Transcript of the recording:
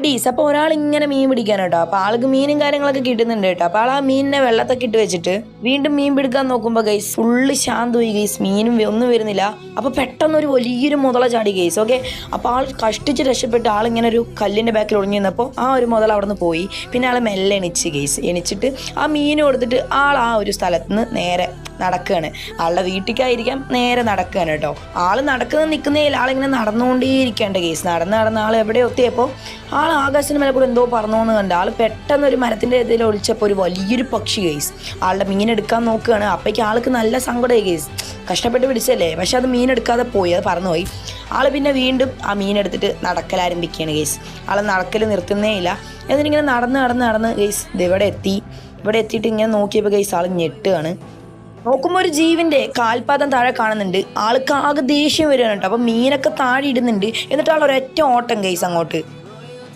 ഡീസ് അപ്പോൾ ഒരാൾ ഇങ്ങനെ മീൻ പിടിക്കാൻ കേട്ടോ. അപ്പോൾ ആൾക്ക് മീനും കാര്യങ്ങളൊക്കെ കിട്ടുന്നുണ്ട് കേട്ടോ. അപ്പോൾ ആൾ ആ മീനിനെ വെള്ളത്തൊക്കെ ഇട്ട് വെച്ചിട്ട് വീണ്ടും മീൻ പിടിക്കാൻ നോക്കുമ്പോൾ ഗൈസ് ഫുള്ള് ശാന്തമായി ഗൈസ്, മീനും ഒന്നും വരുന്നില്ല. അപ്പോൾ പെട്ടെന്ന് ഒരു വലിയൊരു മുതല ചാടി ഗൈസ്. ഓക്കെ, അപ്പോൾ ആൾ കഷ്ടിച്ച് രക്ഷപ്പെട്ട് ആളിങ്ങനെ ഒരു കല്ലിൻ്റെ ബാക്കിൽ ഒളിഞ്ഞു നിന്നപ്പോൾ ആ ഒരു മുതല അവിടെ നിന്ന് പോയി. പിന്നെ ആൾ മെല്ലെ എണിച്ച് ഗൈസ്. എണിച്ചിട്ട് ആ മീൻ കൊടുത്തിട്ട് ആൾ ആ ഒരു സ്ഥലത്ത് നിന്ന് നേരെ നടക്കുകയാണ്. ആളുടെ വീട്ടിലേക്കായിരിക്കാം നേരെ നടക്കുകയാണ് കേട്ടോ. ആൾ നടക്കുന്നത് നിൽക്കുന്നതിൽ ആളിങ്ങനെ നടന്നുകൊണ്ടേയിരിക്കേണ്ട കേസ്. നടന്ന് ആൾ എവിടെ എത്തിയപ്പോൾ ആൾ ആകാശത്തിന് മേലെ കൂടെ എന്തോ പറന്നോന്ന് കണ്ട് ആൾ പെട്ടെന്ന് ഒരു മരത്തിൻ്റെ ഇതിൽ ഒളിച്ചപ്പോൾ ഒരു വലിയൊരു പക്ഷി കേസ് ആളുടെ മീൻ എടുക്കാൻ നോക്കുകയാണ്. അപ്പോഴേക്ക് ആൾക്ക് നല്ല സങ്കടമായി കേസ്. കഷ്ടപ്പെട്ട് പിടിച്ചല്ലേ, പക്ഷെ അത് മീൻ എടുക്കാതെ പോയി, അത് പറന്നുപോയി. ആൾ പിന്നെ വീണ്ടും ആ മീൻ എടുത്തിട്ട് നടക്കലാരംഭിക്കുകയാണ് കേസ്. ആൾ നടക്കൽ നിർത്തുന്നേ ഇല്ല. എന്നിട്ടിങ്ങനെ നടന്ന് കേസ് ഇവിടെ എത്തിയിട്ട് ഇങ്ങനെ നോക്കിയപ്പോൾ കേസ് ആൾ ഞെട്ടുകയാണ്. നോക്കുമ്പോൾ ഒരു ജീവൻ്റെ കാൽപാദം താഴെ കാണുന്നുണ്ട്. ആൾക്ക് ആകെ ദേഷ്യം വരികയാണ് കേട്ടോ. അപ്പോൾ മീനൊക്കെ താഴെ ഇടുന്നുണ്ട്. എന്നിട്ട് ആൾ ഒരൊറ്റ ഓട്ടം കേസ് അങ്ങോട്ട്.